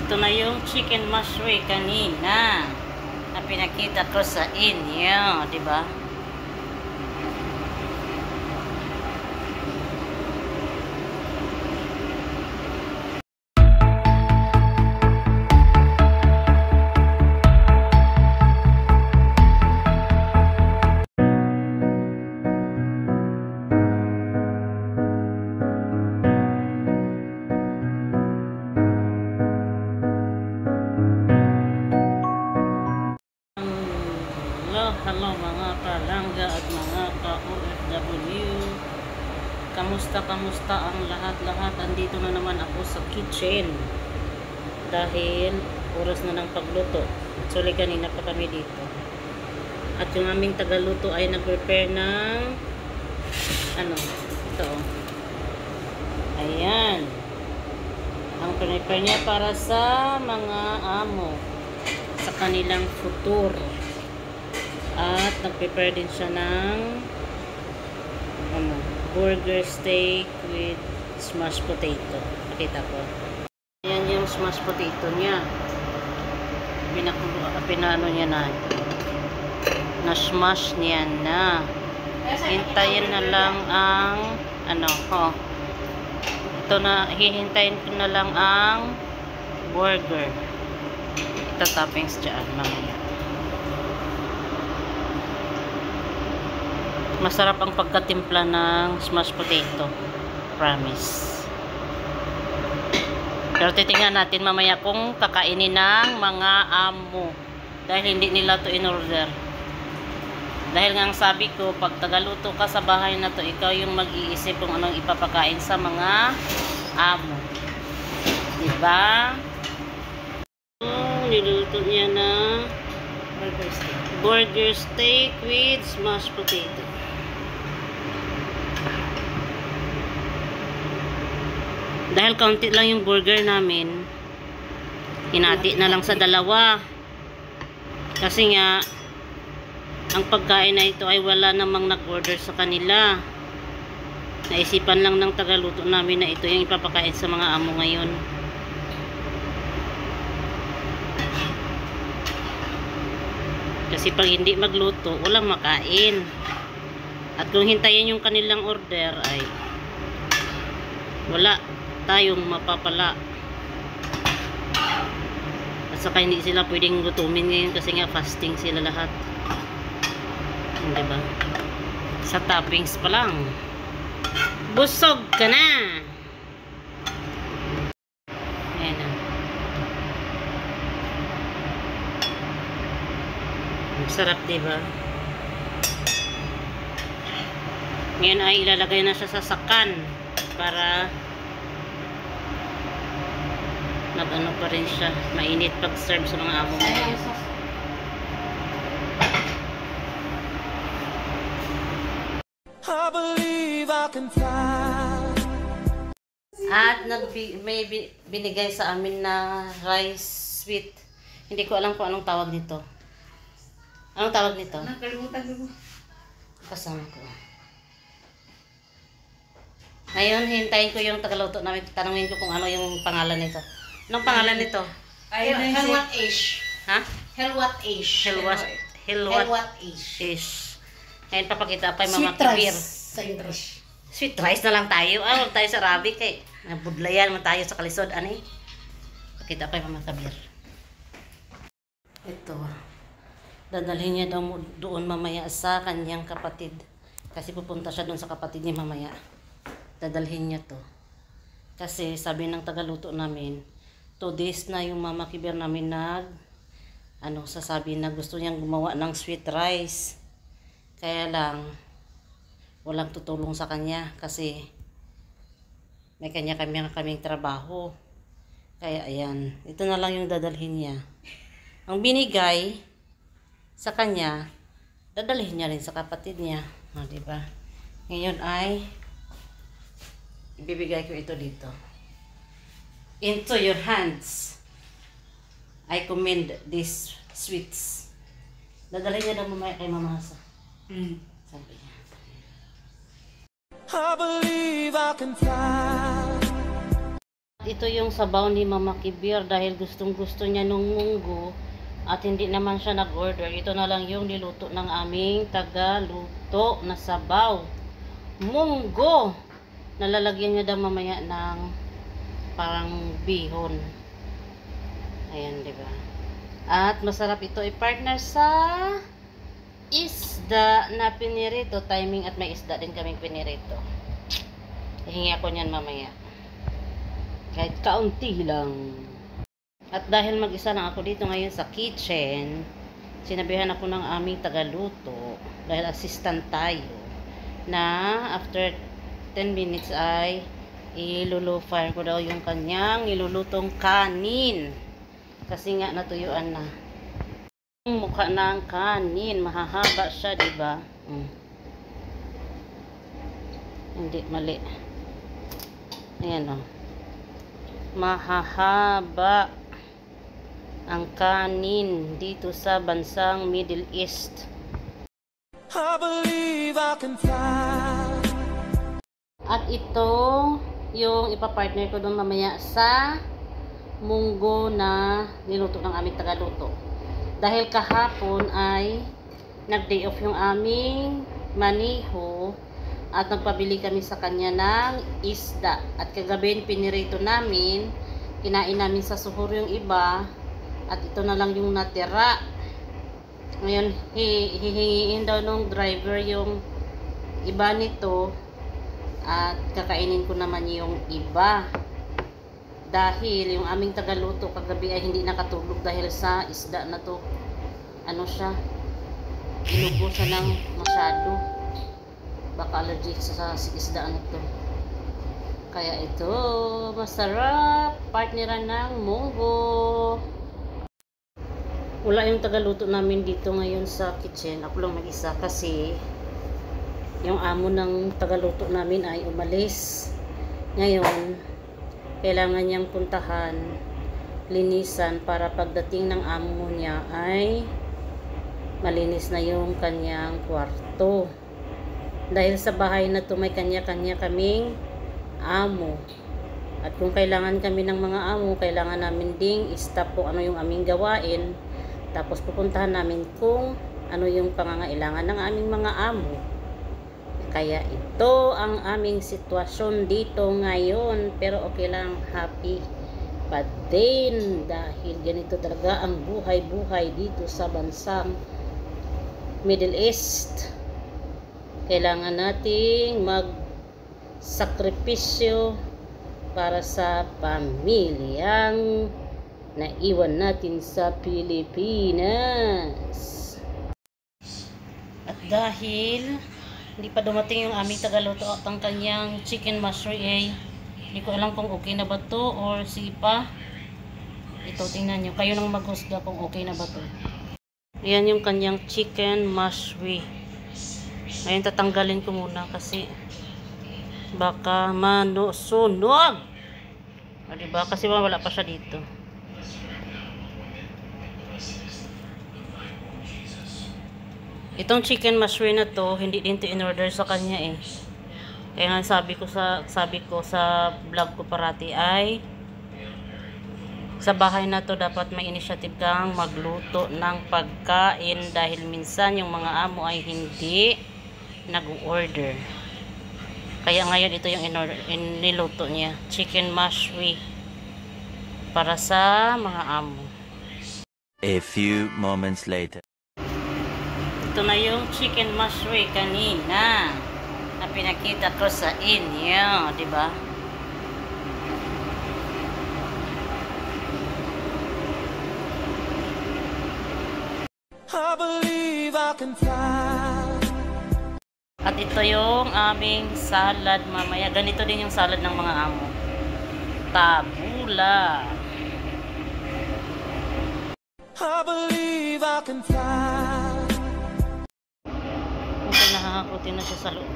Ito na yung chicken mushroom kanina na pinakita ko sa inyo, di ba? Hello mga palangga at mga ka-OFW. Kamusta ang lahat-lahat? Andito na naman ako sa kitchen. Dahil oras na ng pagluto. Actually kanina pa kami dito. At yung aming tagaluto ay nag-prepare ng ito. Ayan. Ang prepare niya para sa mga amo sa kanilang futuro. At nag-prepare din siya ng burger steak with smashed potato. Pakita ko. Ayan yung smashed potato niya. Pinano niya na smash niya na. Hintayin na lang ang ito na, hihintayin ko na lang ang burger. Ito toppings dyan mamaya. Masarap ang pagkatimpla ng smashed potato. Promise. Pero titingnan natin mamaya kung kakainin ng mga amo. Dahil hindi nila to in-order. Dahil nga ang sabi ko, pag tagaluto ka sa bahay na to, ikaw yung mag-iisip kung anong ipapakain sa mga amo. Diba? Niluto niya na burger steak with smashed potato. Dahil kaunti lang yung burger namin, hinati na lang sa dalawa. Kasi nga, ang pagkain na ito ay wala namang nag-order sa kanila. Naisipan lang ng tagaluto namin na ito yung ipapakain sa mga amo ngayon. Kasi pag hindi magluto, walang makain. At kung hintayin yung kanilang order, ay wala tayong mapapala. At saka hindi sila pwedeng gutumin ngayon kasi nga fasting sila lahat. Diba? Sa toppings pa lang busog ka na. Ayan na. Sarap, diba? Ngayon ay ilalagay na siya sa sakan para nag-ano pa rin siya, mainit pag serve sa mga amo mo. At may binigay sa amin na rice sweet. Hindi ko alam kung anong tawag nito. Anong tawag nito? Nakalimutan ko. Kasama ko. Ngayon, hintayin ko yung tagaluto namin. Tanungin ko kung ano yung pangalan nito. Anong pangalan nito? Helwat-ish. Ha? Helwat-ish. Helwat-ish. Ngayon, papakita pa yung mga Sweet kibir. rice sa English. Sweet rice na lang tayo. Huwag tayo sa Arabic eh. Budlayan naman tayo sa kalisod. Ani? Pakita pa yung mga kabir. Ito. Dadalhin niya daw doon mamaya sa kanyang kapatid. Kasi pupunta siya doon sa kapatid niya mamaya. Dadalhin niya to. Kasi sabi ng tagaluto namin, 2 days na yung mama kibir namin sasabi na gusto niyang gumawa ng sweet rice. Kaya lang, walang tutulong sa kanya kasi may kaming trabaho. Kaya ayan, ito na lang yung dadalhin niya. Ang binigay sa kanya, dadalhin niya rin sa kapatid niya. Diba? Ngayon ay ibibigay ko ito dito. Into your hands. I commend these sweets. Dadalhin niya daw mamaya kay Mama Hasa. Sabi niya. I believe I can fly. Ito yung sabaw ni Mama Kibir dahil gustong-gusto niya nung munggo at hindi naman siya nag-order. Ito na lang yung niluto ng aming taga-luto na sabaw. Munggo! Nalalagyan niya daw mamaya ng parang bihon. Ayan, diba? At masarap ito i-partner sa isda na pinirito. Timing at may isda din kaming pinirito. Hihingi ako niyan mamaya. Kahit kaunti lang. At dahil mag-isa lang ako dito ngayon sa kitchen, sinabihan ako ng aming tagaluto, dahil assistant tayo, na after 10 minutes ay iluluto-fire ko daw yung kanyang ilulutong kanin. Kasi nga natuyuan na. Ang mukha ng kanin, mahahaba siya, diba? Hindi, mali. Ayan o. Mahahaba ang kanin dito sa bansang Middle East. I believe I can fly. At ito yung ipapartner ko doon mamaya sa munggo na niluto ng aming tagaluto. Dahil kahapon ay nag-day off yung aming maniho at nagpabili kami sa kanya ng isda. At kagabi pinirito namin, kinain namin sa suhor yung iba, at ito na lang yung natira. Ngayon, hihingiin daw nung driver yung iba nito, at kakainin ko naman yung iba. Dahil yung aming tagaluto kagabi ay hindi nakatulog dahil sa isda na to. Ano siya? Inubo siya ng masyado. Baka allergic sa isda nito. Kaya ito, masarap. Partneran ng munggo. Wala yung tagaluto namin dito ngayon sa kitchen. Ako lang mag-isa kasi yung amo ng tagaluto namin ay umalis. Ngayon, kailangan niyang puntahan, linisan para pagdating ng amo niya ay malinis na yung kanyang kwarto. Dahil sa bahay na to may kanya-kanya kaming amo. At kung kailangan kami ng mga amo, kailangan namin ding stop kung ano yung aming gawain. Tapos pupuntahan namin kung ano yung pangangailangan ng aming mga amo. Kaya ito ang aming sitwasyon dito ngayon. Pero okay lang, happy pa din. Dahil ganito talaga ang buhay-buhay dito sa bansang Middle East. Kailangan nating magsakripisyo para sa pamilyang naiwan natin sa Pilipinas. At dahil hindi pa dumating yung aming tagaluto at ang kanyang chicken mushroom, hindi ko alam kung okay na ba to or sipa. Ito, tingnan nyo. Kayo nang maghusga kung okay na ba to. Ayan yung kanyang chicken mushroom. Ngayon tatanggalin ko muna kasi baka manusunog. O diba? Kasi wala pa siya dito. Itong chicken mushroom na to, hindi din to in-order sa kanya eh. Kaya nga sabi ko sa vlog ko parati ay sa bahay na to dapat may initiative kang magluto ng pagkain dahil minsan yung mga amo ay hindi nag-order. Kaya ngayon ito yung niluto niya, chicken mushroom para sa mga amo. A few moments later. Ito na yung chicken mushroom kanina na pinakita ko sa inyo, di ba? I believe I can fly. At ito yung aming salad mamaya. Ganito din yung salad ng mga amo. Tabula. I believe I can fly. Okay, nakakakutin na siya sa loob.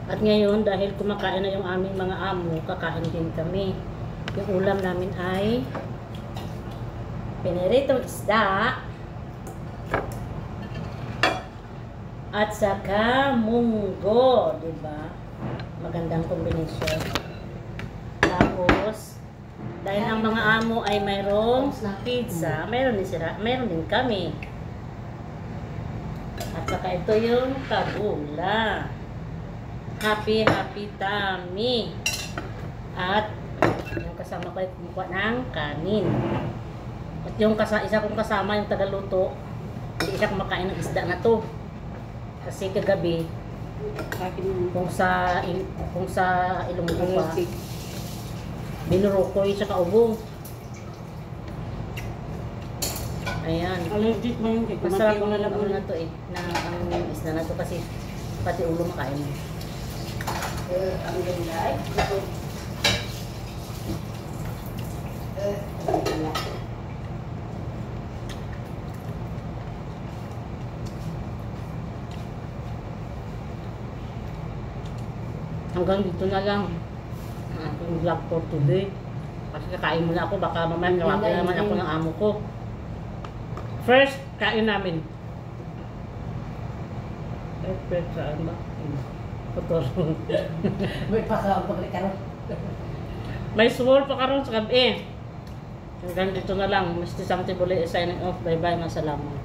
At ngayon, dahil kumakain na yung aming mga amo, kakain din kami. Yung ulam namin ay piniritong isda at saka munggo, di ba? Magandang kombinasyon. Tapos, dahil ang mga amo ay mayroong pizza, mayroon din kami. At saka ito yung kabula. Happy tummy. At yung kasama ko ay kumuha ng kanin. At yung isa kong kasama, yung tagaluto, hindi siya kumakain ng isda na to. Kasi kagabi, kung sa Ilonggo pa, binurokoy siya kaubong. Ayan. Allergic mo yung Masarap ang ano na to eh, na ang isda na to kasi pati ulo makain. Ang ganda ay. Hanggang dito na lang ang aking vlog for today. Kasi kakain muna ako, baka mamaya tawagin naman ako ng amo ko. First, kain namin. First, saan ba? Kotor. May pagkakaroon. May suwol pa karon sa gabi. Hanggang dito na lang. Mr. Samti Buli is signing off. Bye-bye. Masalamat.